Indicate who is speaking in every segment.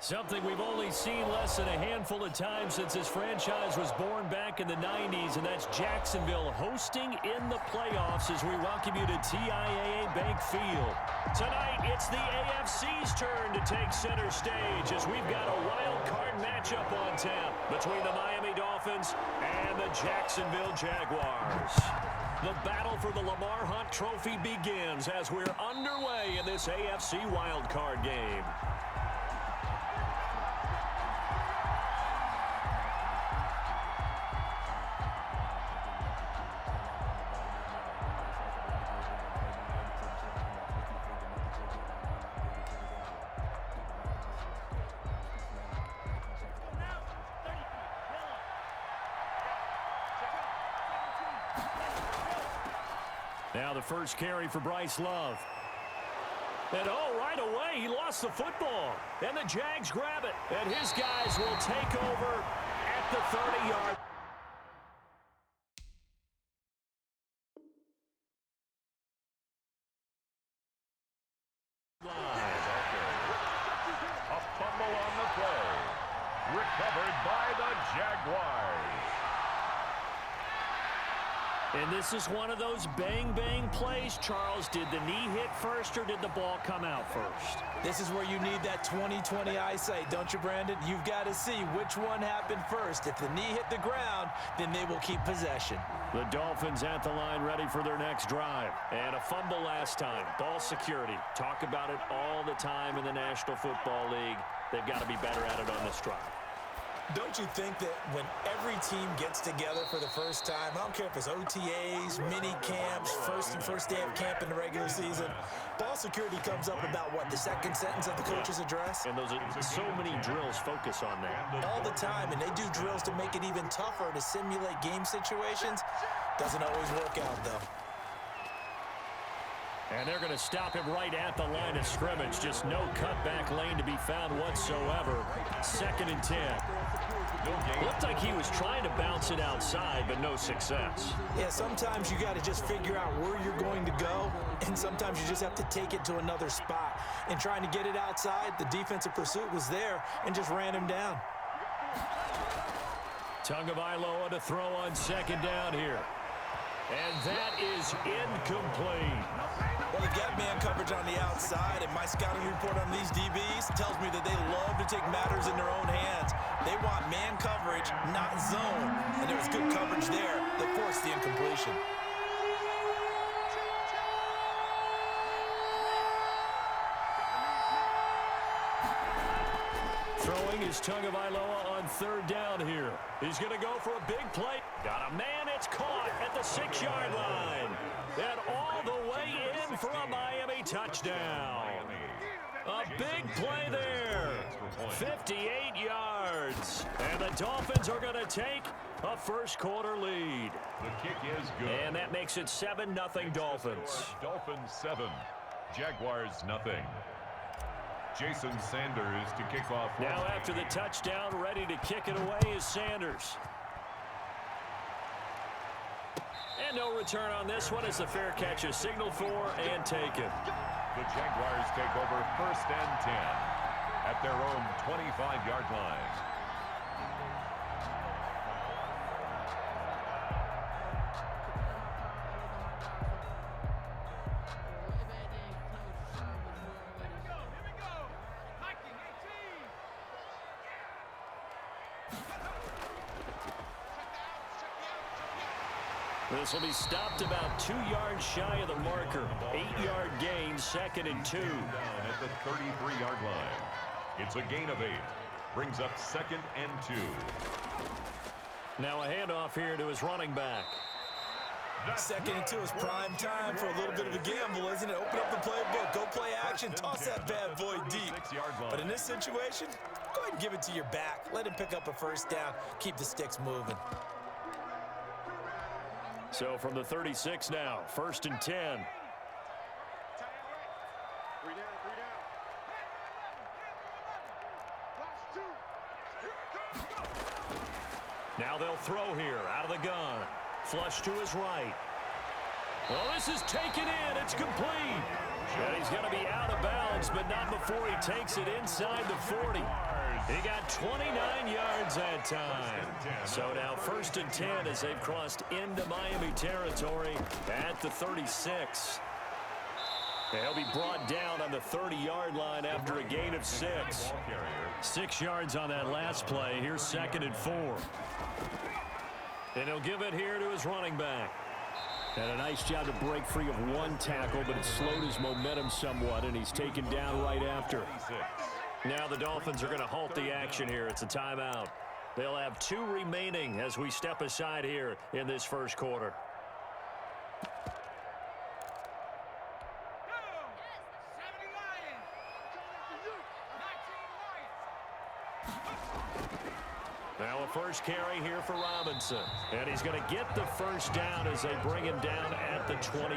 Speaker 1: Something we've only seen less than a handful of times since this franchise was born back in the 90s, and that's Jacksonville hosting in the playoffs as we welcome you to TIAA Bank Field. Tonight, it's the AFC's turn to take center stage as we've got a wild card matchup on tap between the Miami Dolphins and the Jacksonville Jaguars. The battle for the Lamar Hunt Trophy begins as we're underway in this AFC wildcard game. Now the first carry for Bryce Love. And right away, he lost the football. And the Jags grab it. And his guys will take over at the 30-yard.
Speaker 2: A fumble on the play. Recovered by the Jaguars.
Speaker 1: And this is one of those bang-bang plays, Charles. Did the knee hit first or did the ball come out first?
Speaker 3: This is where you need that 20/20 eyesight, don't you, Brandon? You've got to see which one happened first. If the knee hit the ground, then they will keep possession.
Speaker 1: The Dolphins at the line ready for their next drive. And a fumble last time. Ball security. Talk about it all the time in the National Football League. They've got to be better at it on this drive.
Speaker 3: Don't you think that when every team gets together for the first time, I don't care if it's OTAs, mini camps, first day of camp in the regular season, ball security comes up about what, the second sentence of the coach's address?
Speaker 1: And those are so many drills focus on that.
Speaker 3: All the time, and they do drills to make it even tougher to simulate game situations. Doesn't always work out, though.
Speaker 1: And they're going to stop him right at the line of scrimmage. Just no cutback lane to be found whatsoever. 2nd and 10. Looked like he was trying to bounce it outside, but no success.
Speaker 3: Yeah, sometimes you got to just figure out where you're going to go, and sometimes you just have to take it to another spot. And trying to get it outside, the defensive pursuit was there and just ran him down.
Speaker 1: Tagovailoa to throw on 2nd down here. And that is incomplete.
Speaker 3: Well, they've got man coverage on the outside, and my scouting report on these DBs tells me that they love to take matters in their own hands. They want man coverage, not zone. And there was good coverage there that forced the incompletion.
Speaker 1: Throwing is Tagovailoa on 3rd down here. He's going to go for a big play. Got a man, it's caught at the 6-yard line. And all the way in for a Miami touchdown. A big play there. 58 yards. And the Dolphins are going to take a first-quarter lead.
Speaker 2: The kick is good.
Speaker 1: And that makes it 7-0 Dolphins.
Speaker 2: Dolphins 7. Jaguars nothing. Jason Sanders to kick off.
Speaker 1: Now after the touchdown, ready to kick it away is Sanders. And no return on this one as the fair catch is signaled for and taken.
Speaker 2: The Jaguars take over 1st and 10 at their own 25-yard line.
Speaker 1: This will be stopped about 2 yards shy of the marker. 8-yard gain, 2nd and 2.
Speaker 2: Down at the 33-yard line. It's a gain of 8. Brings up 2nd and 2.
Speaker 1: Now a handoff here to his running back.
Speaker 3: 2nd and 2 is prime time for a little bit of a gamble, isn't it? Open up the playbook, go play action, toss that bad boy deep. But in this situation, go ahead and give it to your back. Let him pick up a 1st down, keep the sticks moving.
Speaker 1: So from the 36 now, 1st and 10. Now they'll throw here out of the gun. Flush to his right. Well, this is taken in. It's complete. And he's going to be out of bounds, but not before he takes it inside the 40. He got 29 yards that time. So now 1st and 10 as they've crossed into Miami territory at the 36. He'll be brought down on the 30-yard line after a gain of 6. 6 yards on that last play. Here's 2nd and 4. And he'll give it here to his running back. And a nice job to break free of one tackle, but it slowed his momentum somewhat, and he's taken down right after. Now the Dolphins are going to halt the action here. It's a timeout. They'll have 2 remaining as we step aside here in this first quarter. Now a first carry here for Robinson. And he's going to get the first down as they bring him down at the 23.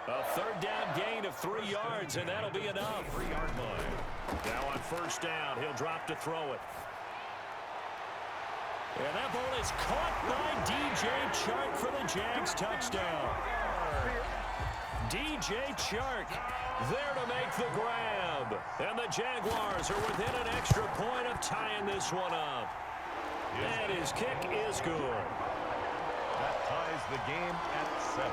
Speaker 1: A 3rd down gain of 3 yards, and that'll be enough.
Speaker 2: 3-yard line.
Speaker 1: Now on first down, he'll drop to throw it. And that ball is caught by DJ Chark for the Jags touchdown. DJ Chark there to make the grab. And the Jaguars are within an extra point of tying this one up. And his kick is good.
Speaker 2: That ties the game at 7.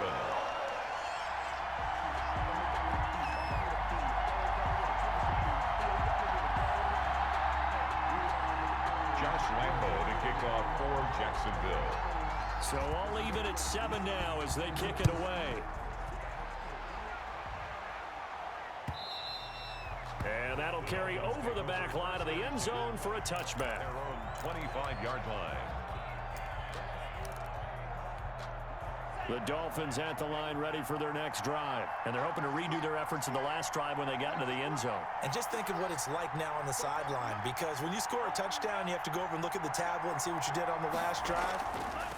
Speaker 2: Josh Lambo to kick off for Jacksonville.
Speaker 1: So all even at 7 now as they kick it away. And that'll carry over the back line of the end zone for a touchback.
Speaker 2: Their own 25-yard line.
Speaker 1: The Dolphins at the line ready for their next drive. And they're hoping to redo their efforts in the last drive when they got into the end zone.
Speaker 3: And just think of what it's like now on the sideline, because when you score a touchdown, you have to go over and look at the tablet and see what you did on the last drive.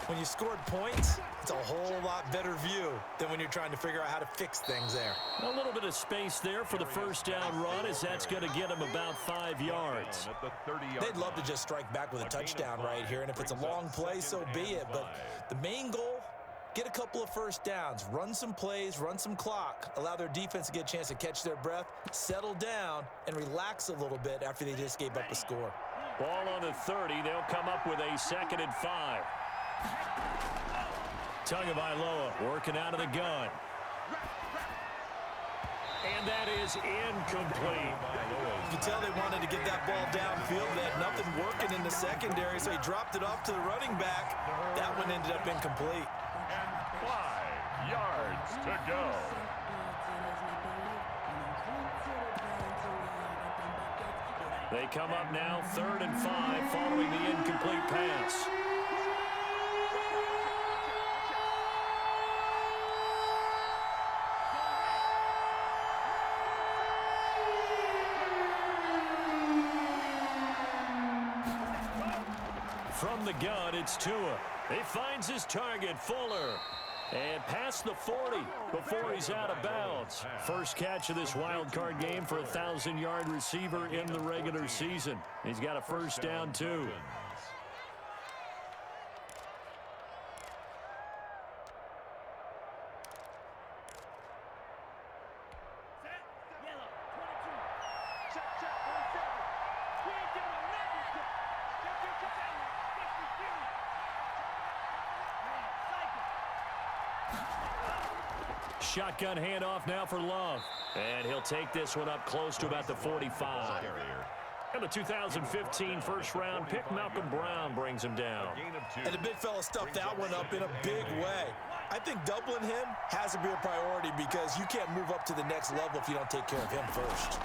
Speaker 3: When you scored points, it's a whole lot better view than when you're trying to figure out how to fix things there.
Speaker 1: A little bit of space there for the first down run, as that's going to get them about 5 yards.
Speaker 3: They'd love to just strike back with a touchdown right here, and if it's a long play, so be it. But the main goal, get a couple of first downs, run some plays, run some clock, allow their defense to get a chance to catch their breath, settle down, and relax a little bit after they just gave up a score.
Speaker 1: Ball on the 30. They'll come up with a 2nd and 5. Tagovailoa working out of the gun. And that is incomplete.
Speaker 3: You can tell they wanted to get that ball downfield. They had nothing working in the secondary, so he dropped it off to the running back. That one ended up incomplete.
Speaker 2: And 5 yards to go.
Speaker 1: They come up now 3rd and 5 following the incomplete pass. From the gun, it's Tua. He finds his target, Fuller. And past the 40 before he's out of bounds. First catch of this wild card game for a 1,000-yard receiver in the regular season. He's got a first down, too. Shotgun handoff now for Love. And he'll take this one up close to about the 45. And the 2015 first-round pick, Malcolm Brown, brings him down.
Speaker 3: And the big fella stuffed that one up in a big way. I think doubling him has to be a priority because you can't move up to the next level if you don't take care of him first.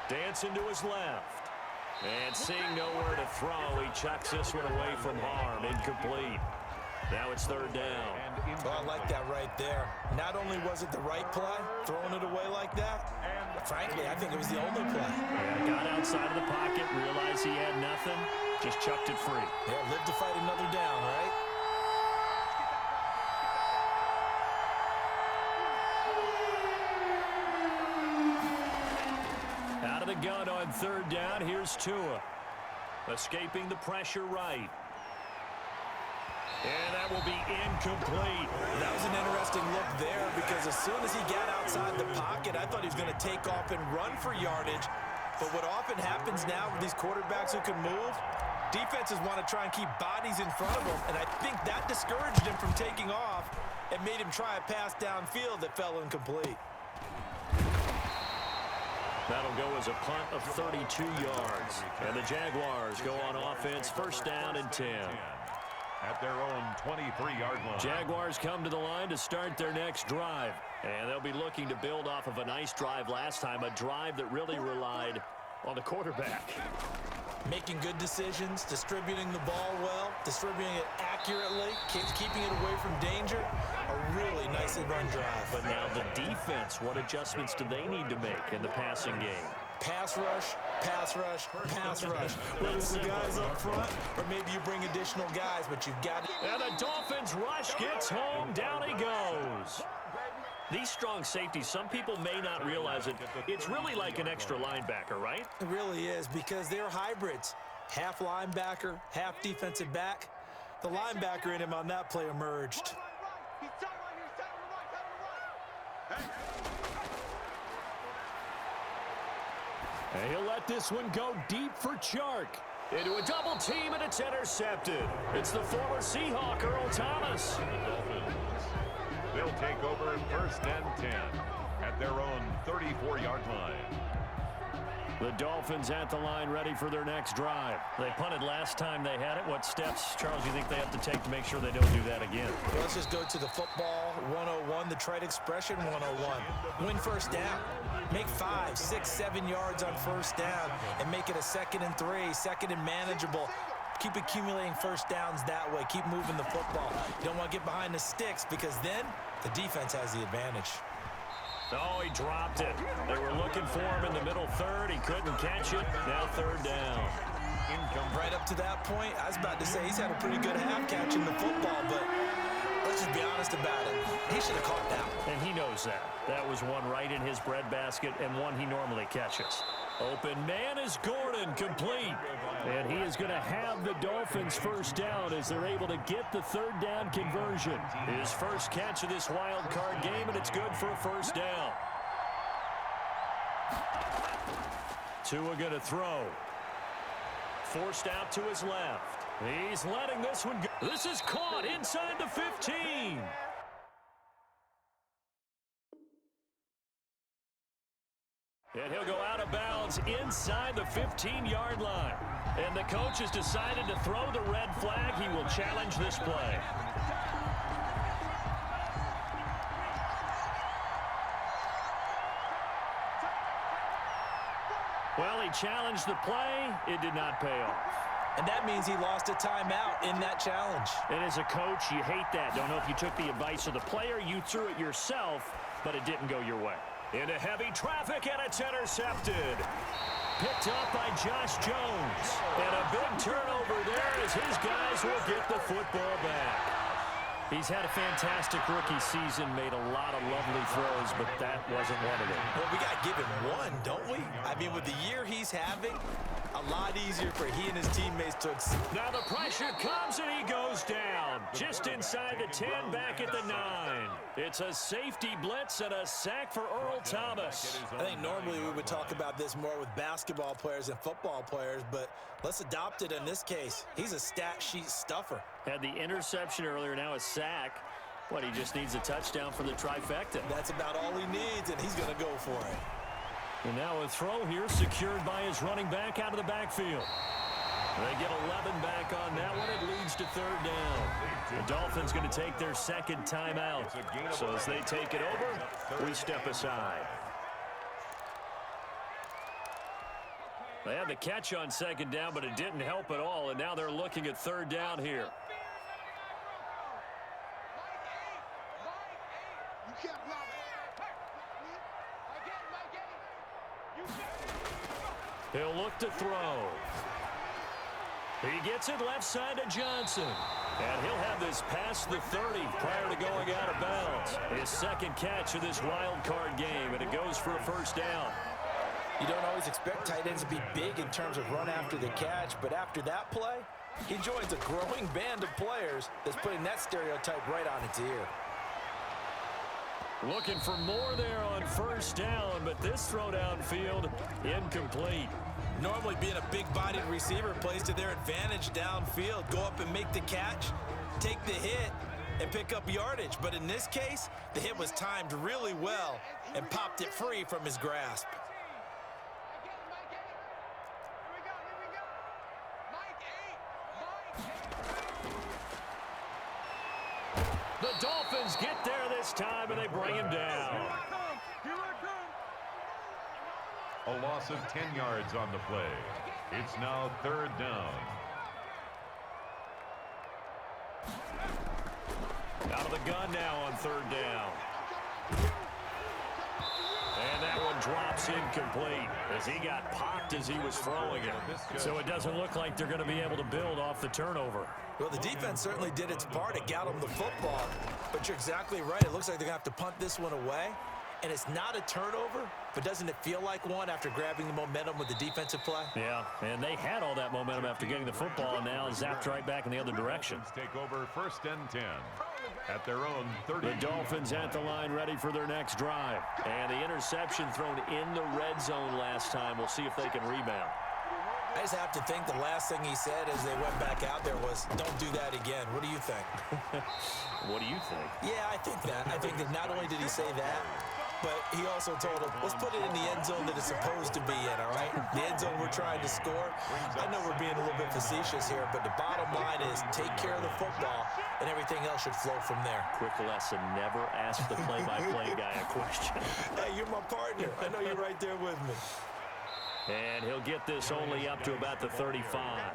Speaker 3: Dancing to his left.
Speaker 1: And seeing nowhere to throw, he chucks this one away from harm. Incomplete. Now it's 3rd down.
Speaker 3: Well, I like that right there. Not only was it the right play, throwing it away like that, frankly, I think it was the only play.
Speaker 1: Yeah, got outside of the pocket, realized he had nothing, just chucked it free.
Speaker 3: Yeah, live to fight another down, right?
Speaker 1: Out of the gun on 3rd down, here's Tua. Escaping the pressure right. And that will be incomplete.
Speaker 3: That was an interesting look there because as soon as he got outside the pocket, I thought he was going to take off and run for yardage. But what often happens now with these quarterbacks who can move, defenses want to try and keep bodies in front of them, and I think that discouraged him from taking off and made him try a pass downfield that fell incomplete.
Speaker 1: That'll go as a punt of 32 yards. And the Jaguars go on offense, first down and 10.
Speaker 2: At their own 23-yard line.
Speaker 1: Jaguars come to the line to start their next drive. And they'll be looking to build off of a nice drive last time, a drive that really relied on the quarterback.
Speaker 3: Making good decisions, distributing the ball well, distributing it accurately, keeping it away from danger. A really nicely run drive.
Speaker 1: But now the defense, what adjustments do they need to make in the passing game?
Speaker 3: Pass rush, pass rush, pass rush. Whether it's the guys up front or maybe you bring additional guys, but you've got to.
Speaker 1: And the Dolphins rush gets home. Down he goes. These strong safeties, some people may not realize it. It's really like an extra linebacker, right?
Speaker 3: It really is because they're hybrids. Half linebacker, half defensive back. The linebacker in him on that play emerged.
Speaker 1: And he'll let this one go deep for Chark. Into a double team, and it's intercepted. It's the former Seahawk, Earl Thomas.
Speaker 2: They'll take over first and 10 at their own 34-yard line.
Speaker 1: The Dolphins at the line, ready for their next drive. They punted last time they had it. What steps, Charles, do you think they have to take to make sure they don't do that again?
Speaker 3: Well, let's just go to the football 101, the trade expression 101. Win first down. Make 5, 6, 7 yards on first down and make it a 2nd and 3, 2nd and manageable. Keep accumulating first downs that way. Keep moving the football. You don't want to get behind the sticks because then the defense has the advantage.
Speaker 1: Oh, he dropped it. They were looking for him in the middle third. He couldn't catch it. Now third down.
Speaker 3: Right up to that point, I was about to say he's had a pretty good half catching the football, but let's just be honest about it. He should have caught that one.
Speaker 1: And he knows that. That was one right in his breadbasket and one he normally catches. Open man is Gordon, complete. And he is going to have the Dolphins first down as they're able to get the third down conversion. His first catch of this wild card game, and it's good for a first down. Tua going to throw. Forced out to his left. He's letting this one go. This is caught inside the 15. And he'll go out of bounds inside the 15-yard line. And the coach has decided to throw the red flag. He will challenge this play. Well, he challenged the play. It did not pay off.
Speaker 3: And that means he lost a timeout in that challenge.
Speaker 1: And as a coach, you hate that. Don't know if you took the advice of the player, you threw it yourself, but it didn't go your way. Into heavy traffic, and it's intercepted. Picked up by Josh Jones. And a big turnover there as his guys will get the football back. He's had a fantastic rookie season, made a lot of lovely throws, but that wasn't one of them.
Speaker 3: Well, we got to give him one, don't we? I mean, with the year he's having, a lot easier for he and his teammates to accept.
Speaker 1: Now the pressure comes and he goes down. Just inside the 10, back at the 9. It's a safety blitz and a sack for Earl Thomas.
Speaker 3: I think normally we would talk about this more with basketball players and football players, but let's adopt it in this case. He's a stat sheet stuffer.
Speaker 1: Had the interception earlier, now a sack. What, he just needs a touchdown for the trifecta.
Speaker 3: That's about all he needs, and he's going to go for it.
Speaker 1: And now a throw here secured by his running back out of the backfield. They get 11 back on that one. It leads to third down. The Dolphins going to take their second timeout. So as they take it over, we step aside. They had the catch on second down, but it didn't help at all. And now they're looking at third down here. He'll look to throw. He gets it left side to Johnson. And he'll have this past the 30 prior to going out of bounds. His second catch of this wild card game, and it goes for a first down.
Speaker 3: You don't always expect tight ends to be big in terms of run after the catch, but after that play, He joins a growing band of players that's putting that stereotype right on its ear.
Speaker 1: Looking for more there on first down, but this throw downfield incomplete.
Speaker 3: Normally being a big-bodied receiver plays to their advantage downfield. Go up and make the catch, take the hit, and pick up yardage. But in this case, the hit was timed really well and popped it free from his grasp.
Speaker 1: The Dolphins get there this time, and they bring him down.
Speaker 2: A loss of 10 yards on the play. It's now third down.
Speaker 1: Out of the gun now on third down. And that one drops incomplete as he got popped as he was throwing it. So it doesn't look like they're going to be able to build off the turnover.
Speaker 3: Well, the defense certainly did its part. It got them the football. But you're exactly right. It looks like they're going to have to punt this one away. And it's not a turnover, but doesn't it feel like one after grabbing the momentum with the defensive play?
Speaker 1: Yeah, and they had all that momentum after getting the football, and now zapped right back in the other direction.
Speaker 2: Take over first and 10 at their own 30.
Speaker 1: The Dolphins at the line ready for their next drive. And the interception thrown in the red zone last time. We'll see if they can rebound.
Speaker 3: I just have to think the last thing he said as they went back out there was, don't do that again. What do you think?
Speaker 1: What do you think?
Speaker 3: Yeah, I think that. I think that not only did he say that, but he also told him, let's put it in the end zone that it's supposed to be in, all right? The end zone we're trying to score. I know we're being a little bit facetious here, but the bottom line is take care of the football, and everything else should flow from there.
Speaker 1: Quick lesson, never ask the play-by-play guy a question.
Speaker 3: Hey, you're my partner. I know you're right there with me.
Speaker 1: And he'll get this only up to about the 35.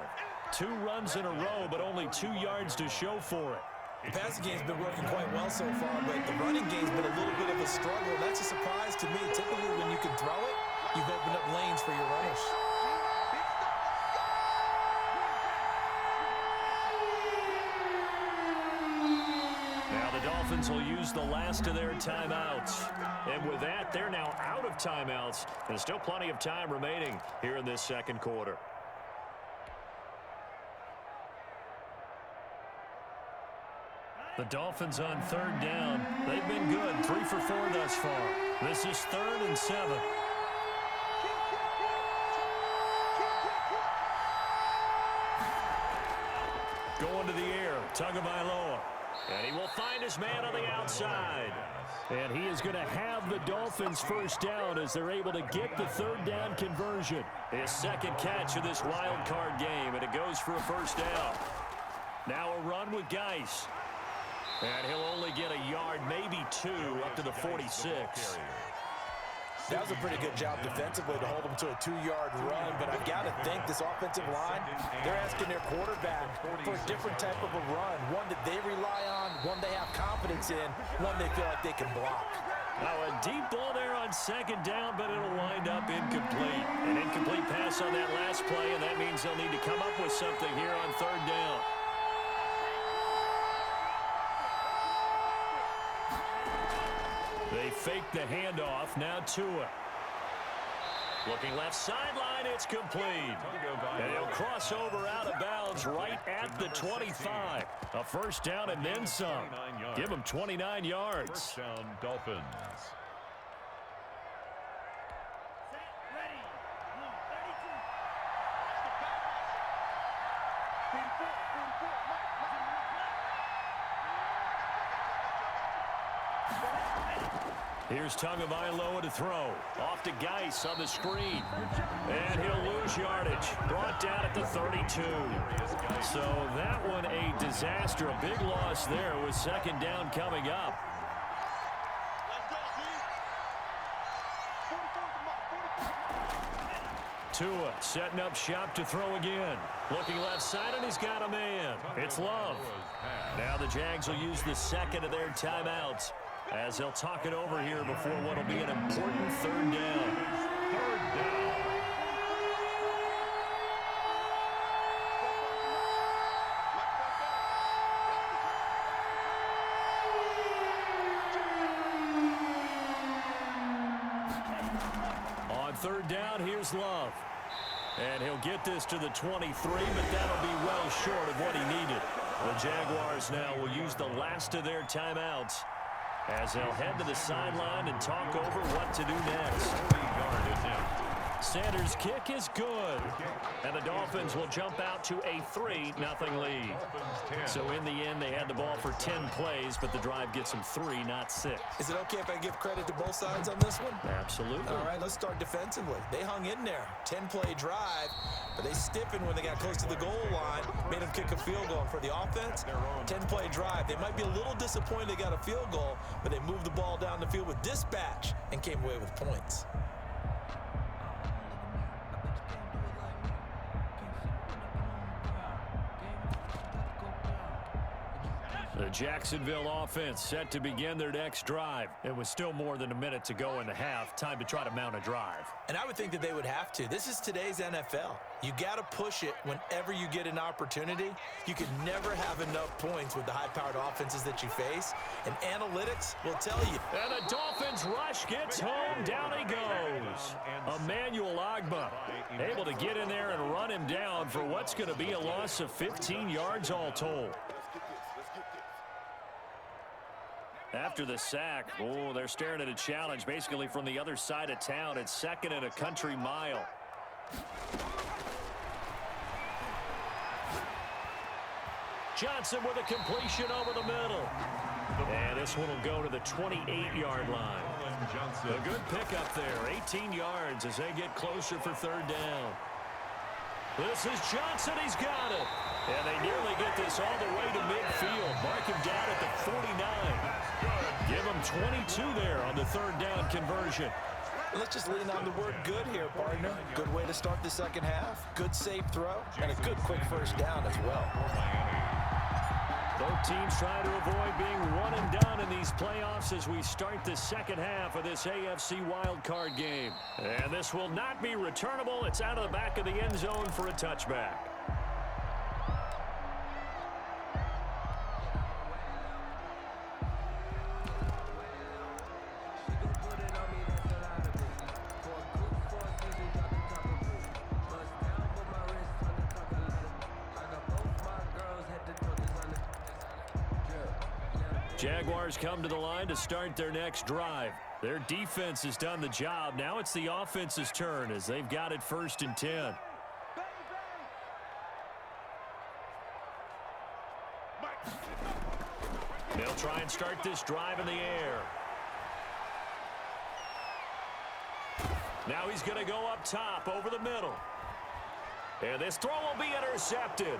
Speaker 1: 2 runs in a row, but only 2 yards to show for it.
Speaker 3: The passing game's been working quite well so far, but the running game's been a little bit of a struggle. That's a surprise to me. Typically, when you can throw it, you've opened up lanes for your runners.
Speaker 1: Now the Dolphins will use the last of their timeouts. And with that, they're now out of timeouts. And still plenty of time remaining here in this second quarter. The Dolphins on third down. They've been good. 3 for 4 thus far. This is 3rd and 7. Going to the air. Tagovailoa. And he will find his man on the outside. And he is going to have the Dolphins first down as they're able to get the third down conversion. His second catch of this wild card game, and it goes for a first down. Now a run with Geis. And he'll only get a yard, maybe 2, up to the 46.
Speaker 3: That was a pretty good job defensively to hold them to a 2-yard run, but I've got to think this offensive line, they're asking their quarterback for a different type of a run, one that they rely on, one they have confidence in, one they feel like they can block.
Speaker 1: Now a deep ball there on second down, but it'll wind up incomplete. An incomplete pass on that last play, and that means they'll need to come up with something here on third down. They fake the handoff, now Tua. Looking left sideline, it's complete. And he'll cross over out of bounds right at the 25. A first down and then some. Give him 29 yards.
Speaker 2: First down, Dolphins.
Speaker 1: Here's Tagovailoa to throw. Off to Geis on the screen. And he'll lose yardage. Brought down at the 32. So that one a disaster. A big loss there with second down coming up. Tua setting up shop to throw again. Looking left side, and he's got a man. It's Love. Now the Jags will use the second of their timeouts as they'll talk it over here before what will be an important third down.
Speaker 2: Third down.
Speaker 1: On third down, here's Love. And he'll get this to the 23, but that'll be well short of what he needed. The Jaguars now will use the last of their timeouts as they'll head to the sideline and talk over what to do next. Sanders' kick is good. And the Dolphins will jump out to a 3-0 lead. So in the end, they had the ball for 10 plays, but the drive gets them 3, not 6.
Speaker 3: Is it okay if I give credit to both sides on this one?
Speaker 1: Absolutely.
Speaker 3: All right, let's start defensively. They hung in there. 10-play drive, but they stiffened when they got close to the goal line, made them kick a field goal. For the offense, 10-play drive. They might be a little disappointed they got a field goal, but they moved the ball down the field with dispatch and came away with points.
Speaker 1: The Jacksonville offense set to begin their next drive. It was still more than a minute to go in the half. Time to try to mount a drive.
Speaker 3: And I would think that they would have to. This is today's NFL. You got to push it whenever you get an opportunity. You can never have enough points with the high-powered offenses that you face. And analytics will tell you.
Speaker 1: And the Dolphins rush gets home. Down he goes. Emmanuel Ogbah able to get in there and run him down for what's going to be a loss of 15 yards all told. After the sack, they're staring at a challenge basically from the other side of town. It's 2nd and a country mile. Johnson with a completion over the middle. And this one will go to the 28-yard line. A good pickup there, 18 yards as they get closer for 3rd down. This is Johnson, he's got it. And they nearly get this all the way to midfield. Mark him down at the 49. Give him 22 there on the 3rd down conversion.
Speaker 3: Let's just lean on the word good here, partner. Good way to start the second half. Good safe throw. And a good quick 1st down as well.
Speaker 1: Both teams trying to avoid being one and done in these playoffs as we start the second half of this AFC Wildcard game. And this will not be returnable. It's out of the back of the end zone for a touchback. Jaguars come to the line to start their next drive. Their defense has done the job. Now it's the offense's turn as they've got it 1st and 10. They'll try and start this drive in the air. Now he's going to go up top over the middle. And this throw will be intercepted.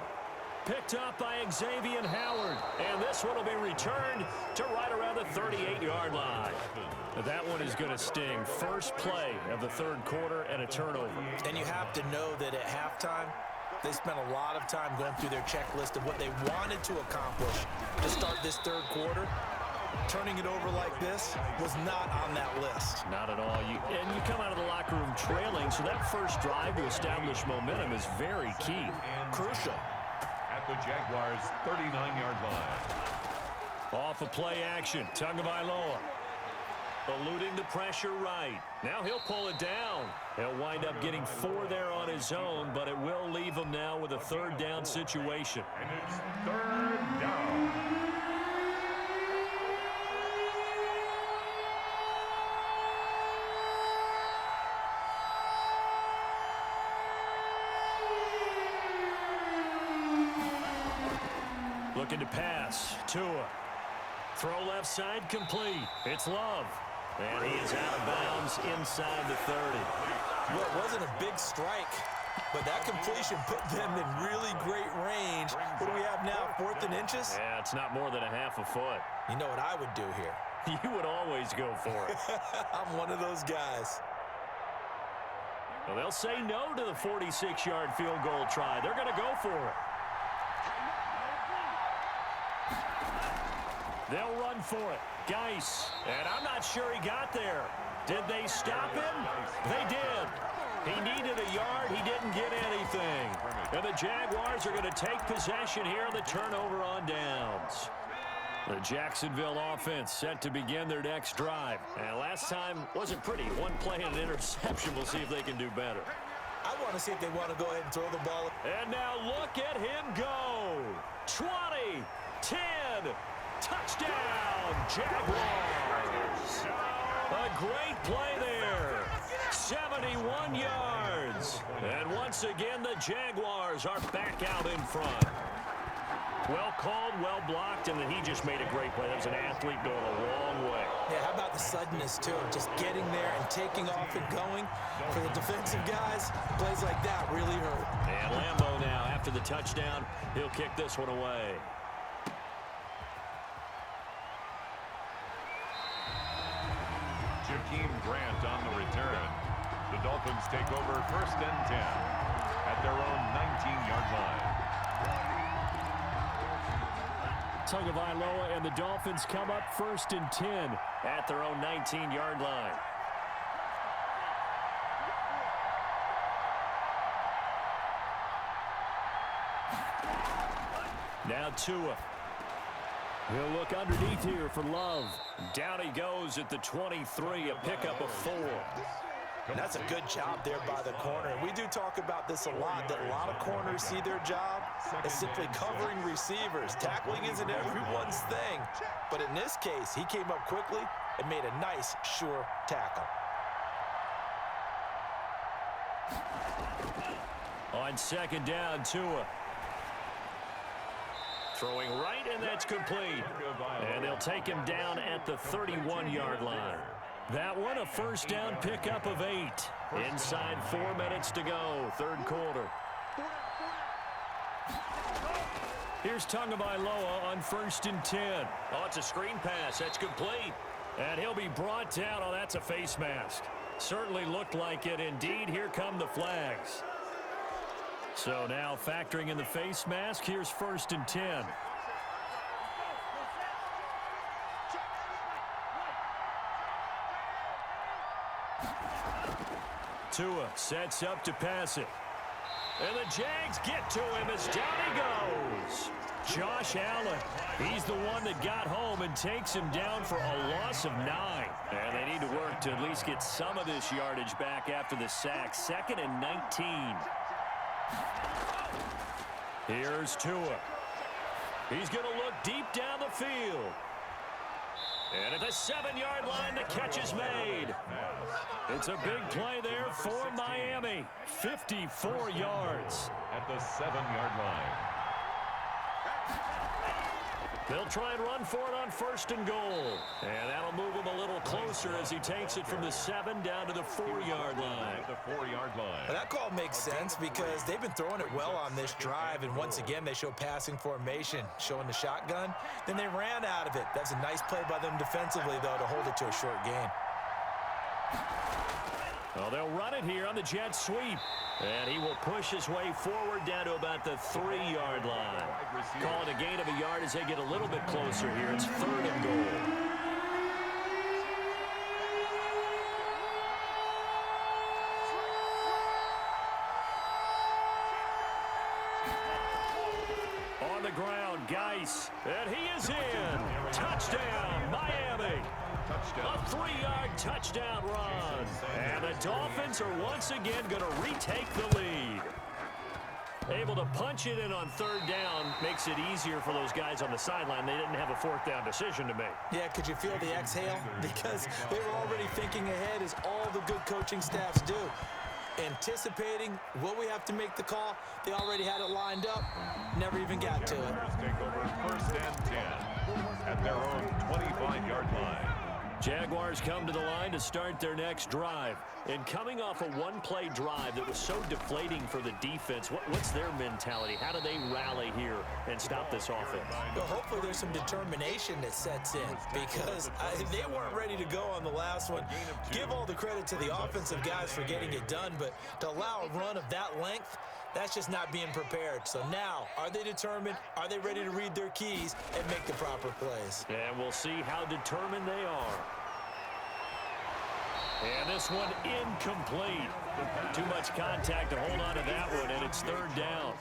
Speaker 1: Picked up by Xavier Howard. And this one will be returned to right around the 38-yard line. That one is going to sting. First play of the 3rd quarter and a turnover.
Speaker 3: And you have to know that at halftime, they spent a lot of time going through their checklist of what they wanted to accomplish to start this 3rd quarter. Turning it over like this was not on that list.
Speaker 1: Not at all. And you come out of the locker room trailing, so that first drive to establish momentum is very key.
Speaker 3: Crucial.
Speaker 2: At the Jaguars' 39-yard line.
Speaker 1: Off of play action, Tagovailoa eluding the pressure right. Now he'll pull it down. He'll wind up getting 4 there on his own, but it will leave him now with a 3rd down situation.
Speaker 2: And it's 3rd down.
Speaker 1: Looking to pass. Tua. Throw left side complete. It's Love. And he is out of bounds inside the 30.
Speaker 3: Well, it wasn't a big strike, but that completion put them in really great range. What do we have now, 4th and inches?
Speaker 1: Yeah, it's not more than a half a foot.
Speaker 3: You know what I would do here?
Speaker 1: You would always go for it.
Speaker 3: I'm one of those guys.
Speaker 1: Well, they'll say no to the 46-yard field goal try. They're going to go for it. They'll run for it. Geis. And I'm not sure he got there. Did they stop him? They did. He needed a yard. He didn't get anything. And the Jaguars are going to take possession here on the turnover on downs. The Jacksonville offense set to begin their next drive. And last time wasn't pretty. One play and an interception. We'll see if they can do better.
Speaker 3: I want to see if they want to go ahead and throw the ball.
Speaker 1: And now look at him go. 20, 10, touchdown, Jaguars. A great play there. 71 yards. And once again, the Jaguars are back out in front. Well called, well blocked, and then he just made a great play. That was an athlete going a long way.
Speaker 3: Yeah, how about the suddenness, too? Just getting there and taking off and going. For the defensive guys, plays like that really hurt.
Speaker 1: And Lambeau now, after the touchdown, he'll kick this one away.
Speaker 2: Jakeem Grant on the return. The Dolphins take over 1st and 10 at their own 19-yard line.
Speaker 1: Tagovailoa and the Dolphins come up 1st and 10 at their own 19-yard line. Now Tua. He'll look underneath here for Love. Down he goes at the 23, a pickup of 4.
Speaker 3: And that's a good job there by the corner. We do talk about this a lot, that a lot of corners see their job as simply covering receivers. Tackling isn't everyone's thing. But in this case, he came up quickly and made a nice, sure tackle.
Speaker 1: On 2nd down, Tua. Throwing right, and that's complete. And they'll take him down at the 31-yard line. That one, a 1st down pickup of 8. Inside 4 minutes to go, 3rd quarter. Here's Tagovailoa on 1st and 10. Oh, it's a screen pass. That's complete. And he'll be brought down. Oh, that's a face mask. Certainly looked like it. Indeed, here come the flags. So now factoring in the face mask, here's 1st and 10. Tua sets up to pass it. And the Jags get to him as down he goes. Josh Allen, he's the one that got home and takes him down for a loss of 9. And they need to work to at least get some of this yardage back after the sack. 2nd and 19. Here's Tua. He's going to look deep down the field. And at the 7-yard line, the catch is made. It's a big play there for Miami. 54 yards.
Speaker 2: At the 7-yard line.
Speaker 1: They'll try and run for it on 1st and goal. And that'll move him a little closer as he takes it from the 7 down to the 4-yard line.
Speaker 2: At the 4-yard line.
Speaker 3: Well, that call makes sense because they've been throwing it well on this drive, and once again they show passing formation, showing the shotgun. Then they ran out of it. That's a nice play by them defensively, though, to hold it to a short gain.
Speaker 1: Well, they'll run it here on the jet sweep. And he will push his way forward down to about the 3-yard line. Call it a gain of a yard as they get a little bit closer here. It's 3rd and goal. On the ground, Geis. And he is in. Touchdown, Miami. A 3-yard touchdown run. And the Dolphins are once again going to retake the lead. Able to punch it in on 3rd down makes it easier for those guys on the sideline. They didn't have a 4th down decision to make.
Speaker 3: Yeah, could you feel the exhale? Because they were already thinking ahead, as all the good coaching staffs do. Anticipating, will we have to make the call? They already had it lined up. Never even got to it.
Speaker 2: Take over 1st and 10 at their own 25-yard line.
Speaker 1: Jaguars come to the line to start their next drive. And coming off a one-play drive that was so deflating for the defense, what's their mentality? How do they rally here and stop this offense?
Speaker 3: Well, hopefully there's some determination that sets in, because they weren't ready to go on the last one. Give all the credit to the offensive guys for getting it done, but to allow a run of that length, that's just not being prepared. So now, are they determined? Are they ready to read their keys and make the proper plays?
Speaker 1: And we'll see how determined they are. And this one incomplete. Too much contact to hold on to that one, and it's 3rd down.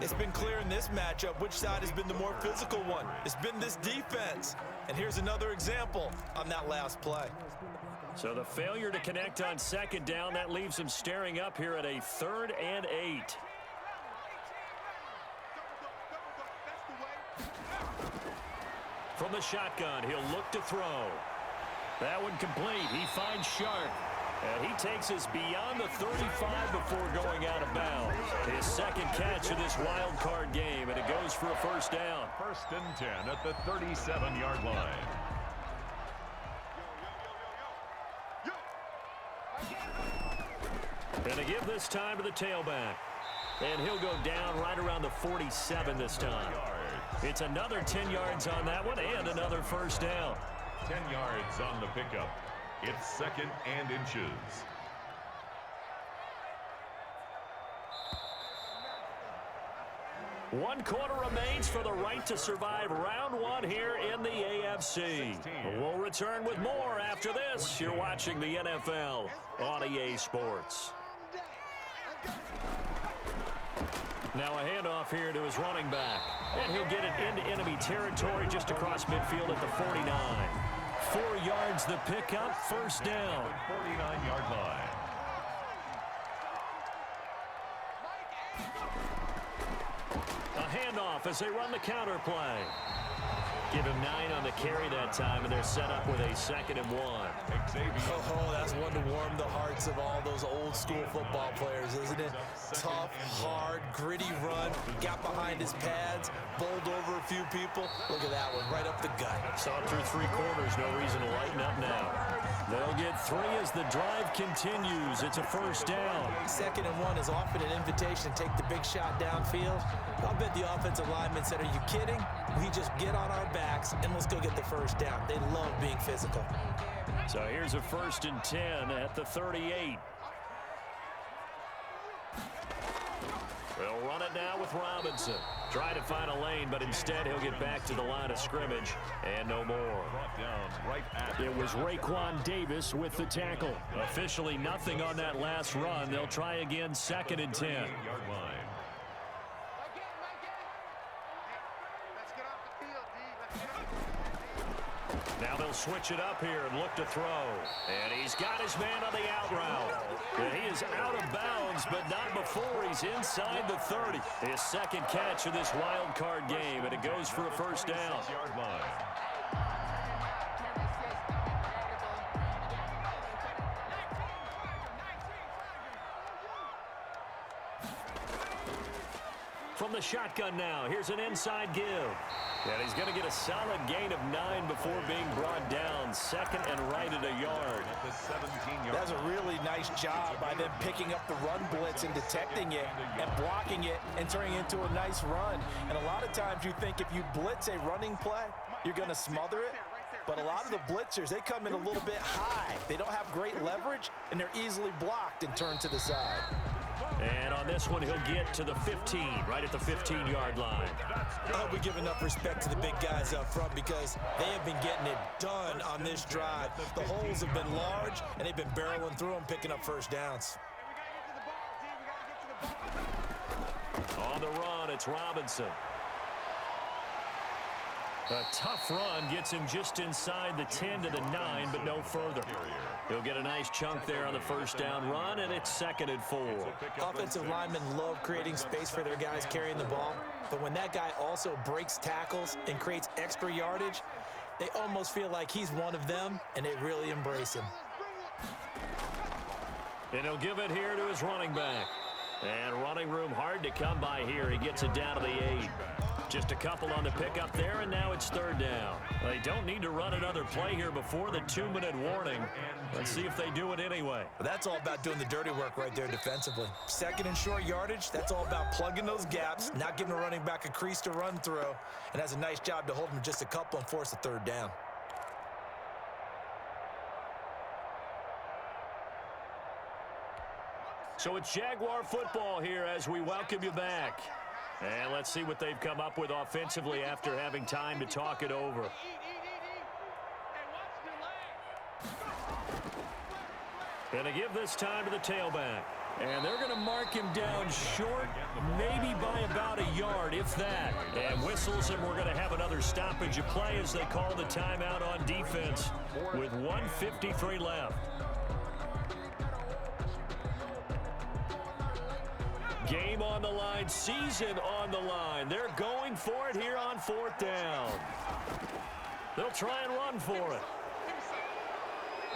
Speaker 3: It's been clear in this matchup which side has been the more physical one. It's been this defense. And here's another example on that last play.
Speaker 1: So the failure to connect on second down, that leaves him staring up here at a 3rd and 8. From the shotgun, he'll look to throw. That one complete. He finds Sharp. And he takes us beyond the 35 before going out of bounds. His second catch of this wild card game, and it goes for a first down.
Speaker 2: 1st and 10 at the 37-yard line.
Speaker 1: And they give this time to the tailback. And he'll go down right around the 47 this time. It's another 10 yards on that one and another first down.
Speaker 2: 10 yards on the pickup. It's 2nd and inches.
Speaker 1: One quarter remains for the right to survive round 1 here in the AFC. We'll return with more after this. You're watching the NFL on EA Sports. Now a handoff here to his running back. And he'll get it into enemy territory just across midfield at the 49. 4 yards the pickup, first down.
Speaker 2: 49-yard line.
Speaker 1: A handoff as they run the counter play. Give him 9 on the carry that time, and they're set up with a 2nd and 1.
Speaker 3: Oh, that's one to warm the hearts of all those old school football players, isn't it? Tough, hard, gritty run, got behind his pads, bowled over a few people. Look at that one, right up the gut.
Speaker 1: Saw it through 3 quarters, no reason to lighten up now. They'll get 3 as the drive continues. It's a first down.
Speaker 3: 2nd and 1 is often an invitation to take the big shot downfield. I'll bet the offensive lineman said, are you kidding? We just get on our backs and let's go get the first down. They love being physical.
Speaker 1: So here's a 1st and 10 at the 38. They'll run it now with Robinson. Try to find a lane, but instead he'll get back to the line of scrimmage. And no more. It was Raekwon Davis with the tackle. Officially nothing on that last run. They'll try again 2nd and 10. Now they'll switch it up here and look to throw. And he's got his man on the out route. And he is out of bounds, but not before he's inside the 30. His 2nd catch of this wild card game, and it goes for a first down. From the shotgun now, here's an inside give. And he's going to get a solid gain of 9 before being brought down. 2nd and right at a yard.
Speaker 3: That's a really nice job by them picking up the run blitz and detecting it and blocking it and turning it into a nice run. And a lot of times you think if you blitz a running play, you're going to smother it. But a lot of the blitzers, they come in a little bit high. They don't have great leverage, and they're easily blocked and turned to the side.
Speaker 1: And on this one, he'll get to the 15, right at the 15-yard line.
Speaker 3: I hope we give enough respect to the big guys up front because they have been getting it done on this drive. The holes have been large, and they've been barreling through them, picking up first downs.
Speaker 1: On the run, it's Robinson. A tough run gets him just inside the 10 to the 9, but no further. He'll get a nice chunk there on the first down run, and it's 2nd and 4.
Speaker 3: Offensive linemen love creating space for their guys carrying the ball, but when that guy also breaks tackles and creates extra yardage, they almost feel like he's one of them, and they really embrace him.
Speaker 1: And he'll give it here to his running back. And running room hard to come by here. He gets it down to the 8. Just a couple on the pickup there, and now it's 3rd down. They don't need to run another play here before the 2-minute warning. Let's see if they do it anyway.
Speaker 3: That's all about doing the dirty work right there defensively. 2nd and short yardage, that's all about plugging those gaps, not giving a running back a crease to run through, and that's a nice job to hold him just a couple and force a 3rd down.
Speaker 1: So it's Jaguar football here as we welcome you back. And let's see what they've come up with offensively after having time to talk it over. And they give this time to the tailback. And they're going to mark him down short, maybe by about a yard, if that. And whistles, and we're going to have another stoppage of play as they call the timeout on defense with 1:53 left. Game on the line, season on the line. They're going for it here on 4th down. They'll try and run for it.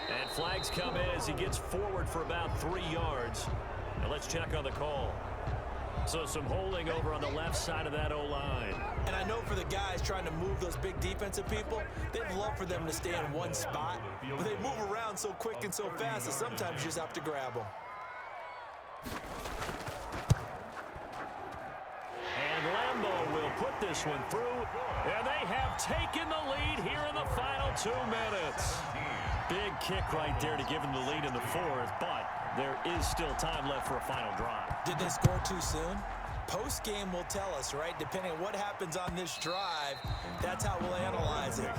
Speaker 1: And flags come in as he gets forward for about 3 yards. Now let's check on the call. So some holding over on the left side of that O-line.
Speaker 3: And I know for the guys trying to move those big defensive people, they'd love for them to stay in one spot. But they move around so quick and so fast that sometimes you just have to grab them.
Speaker 1: And Lambeau will put this one through. And they have taken the lead here in the final 2 minutes. Big kick right there to give them the lead in the 4th, but there is still time left for a final drive.
Speaker 3: Did they score too soon? Post-game will tell us, right? Depending on what happens on this drive, that's how we'll analyze it.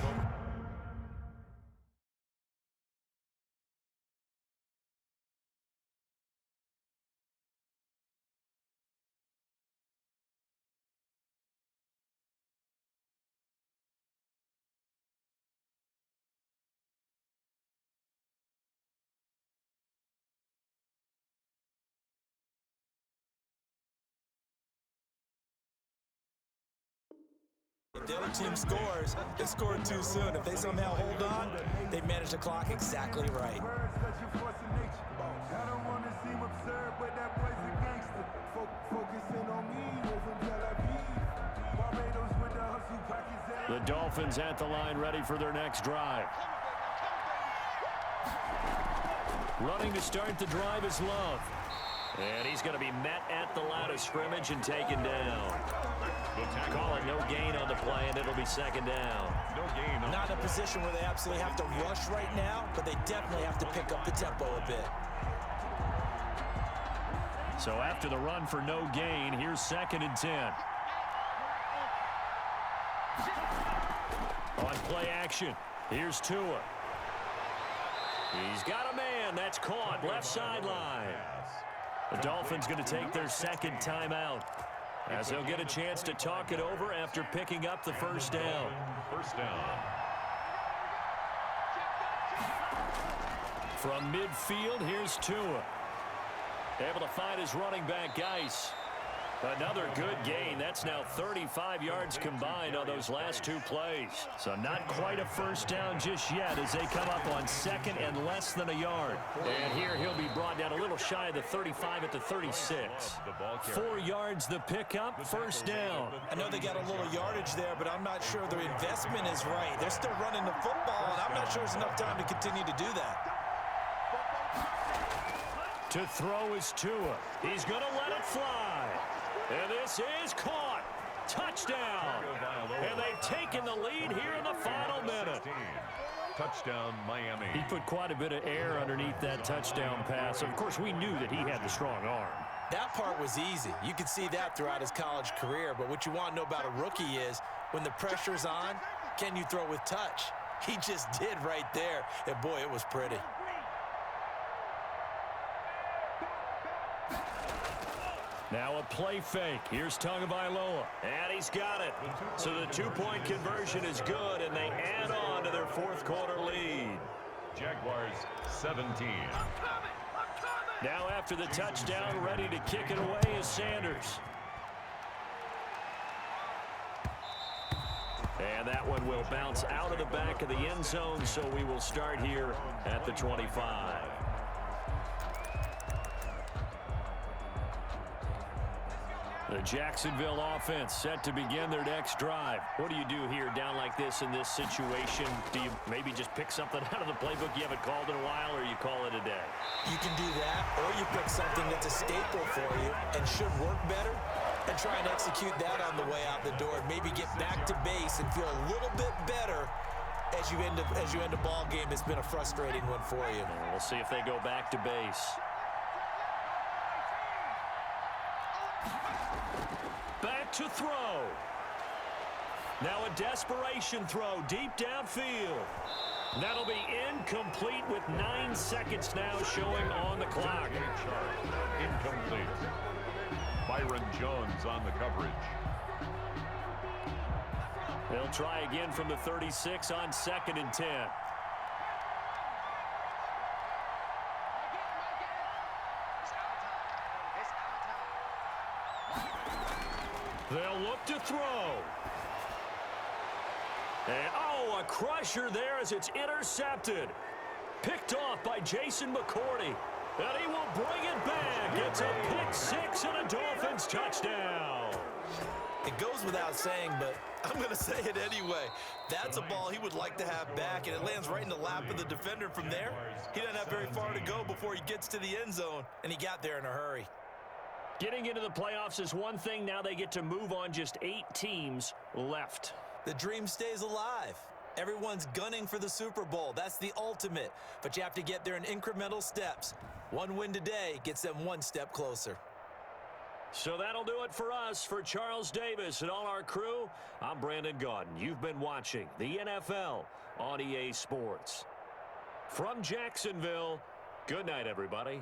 Speaker 3: If the other team scores, they scored too soon. If they somehow hold on, they manage the clock exactly right.
Speaker 1: The Dolphins at the line ready for their next drive. Running to start the drive is Love. And he's going to be met at the line of scrimmage and taken down. Call it no gain on the play, and it'll be 2nd down.
Speaker 2: No gain.
Speaker 3: Not in a position where they absolutely have to rush right now, but they definitely have to pick up the tempo a bit.
Speaker 1: So after the run for no gain, here's 2nd and 10. On play action, here's Tua. He's got a man. That's caught. Left sideline. The Dolphins going to take their 2nd timeout, as they'll get a chance to talk it over after picking up the 1st down.
Speaker 2: 1st down.
Speaker 1: From midfield, here's Tua. Able to find his running back, Geis. Another good gain. That's now 35 yards combined on those last 2 plays. So not quite a 1st down just yet as they come up on 2nd and less than a yard. And here he'll be brought down a little shy of the 35 at the 36. 4 yards the pickup, 1st down.
Speaker 3: I know they got a little yardage there, but I'm not sure their investment is right. They're still running the football, and I'm not sure there's enough time to continue to do that.
Speaker 1: To throw is Tua. He's going to let it fly. And this is caught. Touchdown. And they've taken the lead here in the final minute.
Speaker 2: Touchdown, Miami.
Speaker 1: He put quite a bit of air underneath that touchdown pass. Of course, we knew that he had the strong arm.
Speaker 3: That part was easy. You could see that throughout his college career. But what you want to know about a rookie is when the pressure's on, can you throw with touch? He just did right there. And, boy, it was pretty.
Speaker 1: Now a play fake. Here's Tagovailoa. And he's got it. So the 2-point conversion is good, and they add on to their 4th quarter lead.
Speaker 2: Jaguars 17.
Speaker 1: Now after the touchdown, ready to kick it away is Sanders. And that one will bounce out of the back of the end zone, so we will start here at the 25. The Jacksonville offense set to begin their next drive. What do you do here down like this in this situation? Do you maybe just pick something out of the playbook you haven't called in a while, or you call it a day?
Speaker 3: You can do that, or you pick something that's a staple for you and should work better and try and execute that on the way out the door. Maybe get back to base and feel a little bit better as you end a ball game that's been a frustrating one for you.
Speaker 1: And we'll see if they go back to base. Back to throw. Now a desperation throw deep downfield. That'll be incomplete with 9 seconds now showing on the clock.
Speaker 2: Incomplete. Byron Jones on the coverage.
Speaker 1: They'll try again from the 36 on 2nd and 10. They'll look to throw. And, oh, a crusher there as it's intercepted. Picked off by Jason McCourty. And he will bring it back. It's a pick 6 and a Dolphins touchdown.
Speaker 3: It goes without saying, but I'm going to say it anyway. That's a ball he would like to have back, and it lands right in the lap of the defender from there. He doesn't have very far to go before he gets to the end zone, and he got there in a hurry.
Speaker 1: Getting into the playoffs is one thing. Now they get to move on. Just 8 teams left.
Speaker 3: The dream stays alive. Everyone's gunning for the Super Bowl. That's the ultimate. But you have to get there in incremental steps. One win today gets them one step closer.
Speaker 1: So that'll do it for us. For Charles Davis and all our crew, I'm Brandon Gaudin. You've been watching the NFL on EA Sports. From Jacksonville, good night, everybody.